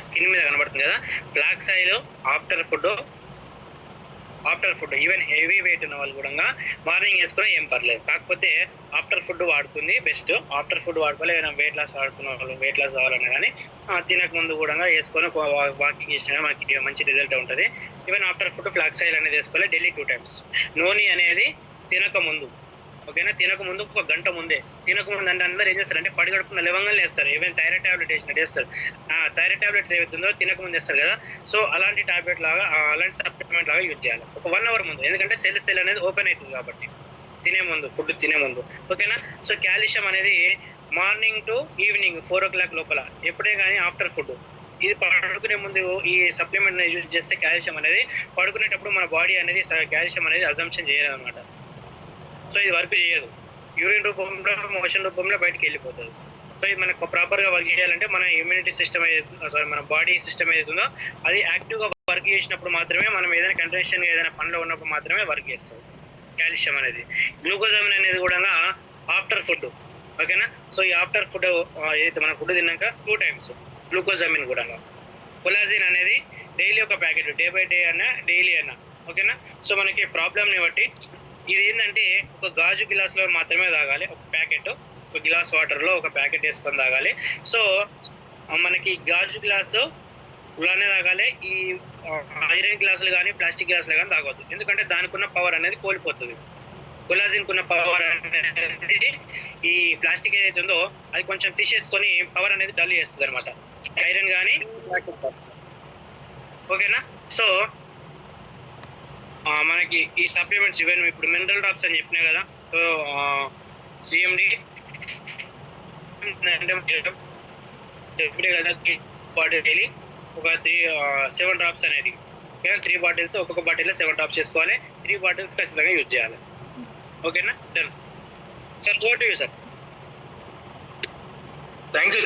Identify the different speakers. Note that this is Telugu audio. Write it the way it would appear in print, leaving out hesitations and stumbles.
Speaker 1: స్కిన్ మీద కనబడుతుంది కదా, flax oil after food even heavy weight ఉన్న వాళ్ళు కూడా మార్నింగ్ వేసుకున్నా ఏం పర్లేదు. కాకపోతే ఆఫ్టర్ ఫుడ్ వాడుకుంది బెస్ట్. ఆఫ్టర్ ఫుడ్ వాడుకోవాలి, ఏదైనా వెయిట్ లాస్ వాడుకున్న వాళ్ళు వెయిట్ లాస్ కావాలన్నా కానీ తినక ముందు కూడా వేసుకొని వాకింగ్ చేసినా మనకి మంచి రిజల్ట్ ఉంటుంది. Even after food flax oil అనేది వేసుకోవాలి డైలీ 2 times. నూనె అనేది తినక ముందు, ఓకేనా, తినక ముందు ఒక గంట ముందే. తినక ముందు అంటే అందరూ ఏం చేస్తారు అంటే పడిగడుపున లవంగాలు వేస్తారు, ఏమైనా థైరాయిడ్ టాబ్లెట్ వేసినట్టు వేస్తారు. ఆ థైరాయిడ్ టాబ్లెట్స్ ఏవైతుందో తినక ముందు వేస్తారు కదా, సో అలాంటి టాబ్లెట్ లాగా అలాంటి సప్లిమెంట్ లాగా యూజ్ చేయాలి ఒక 1 hour ముందు. ఎందుకంటే సెల్ అనేది ఓపెన్ అవుతుంది కాబట్టి ఫుడ్ తినే ముందు, ఓకేనా. సో కాల్షియం అనేది మార్నింగ్ టు ఈవినింగ్ 4 o'clock లోపల, ఎప్పుడే కానీ ఆఫ్టర్ ఫుడ్. ఇది పడుకునే ముందు ఈ సప్లిమెంట్ యూజ్ చేస్తే కాల్షియం అనేది పడుకునేటప్పుడు మన బాడీ అనేది కాల్షియం అనేది అజంప్షన్ చేయదు అనమాట. సో ఇది వర్క్ చేయదు, యూరిన్ రూపంలో మోషన్ రూపంలో బయటకు వెళ్ళిపోతుంది. సో ఇది మనకు ప్రాపర్గా వర్క్ చేయాలంటే మన ఇమ్యూనిటీ సిస్టమ్ మన బాడీ సిస్టమ్ ఏదైతుందో అది యాక్టివ్గా వర్క్ చేసినప్పుడు మాత్రమే, మనం ఏదైనా కంటెన్షన్గా ఏదైనా పనిలో ఉన్నప్పుడు మాత్రమే వర్క్ చేస్తుంది కాల్షియం అనేది. గ్లూకోజామిన్ అనేది కూడా ఆఫ్టర్ ఫుడ్, ఓకేనా. సో ఈ ఆఫ్టర్ ఫుడ్ ఏదైతే మన ఫుడ్ తిన్నాక 2 times గ్లూకోజామిన్ కూడా. కొలాజిన్ అనేది డైలీ ఒక ప్యాకెట్, డే బై డే అన్నా డైలీ అన్నా, ఓకేనా. సో మనకి ప్రాబ్లమ్ని బట్టి ఇది ఏంటంటే ఒక గాజు గ్లాస్లో మాత్రమే తాగాలి ఒక ప్యాకెట్, ఒక గ్లాస్ వాటర్లో ఒక ప్యాకెట్ వేసుకొని తాగాలి. సో మనకి గాజు గ్లాసు ఇలానే తాగాలి, ఈ ఐరన్ గ్లాసులు కానీ ప్లాస్టిక్ గ్లాసులు కానీ తాగవద్దు. ఎందుకంటే దానికి ఉన్న పవర్ అనేది కోల్పోతుంది. కొలాజిన్ కున్న పవర్ అనేది ఈ ప్లాస్టిక్ ఏదైతే ఉందో అది కొంచెం తీసేసుకొని పవర్ అనేది డల్ చేస్తుంది అనమాట, ఐరన్ కానీ, ఓకేనా. సో మనకి ఈ సప్లిమెంట్స్ ఈవెన్ ఇప్పుడు మినరల్ డ్రాప్స్ అని చెప్పినా కదా, సో సిఎండి కదా డైలీ ఒక 7 drops అనేది, 3 bottles, ఒక్కొక్క బాటిల్లో 7 drops చేసుకోవాలి. 3 bottles ఖచ్చితంగా యూజ్ చేయాలి, ఓకేనా. Done sir, over to you sir.
Speaker 2: Thank you.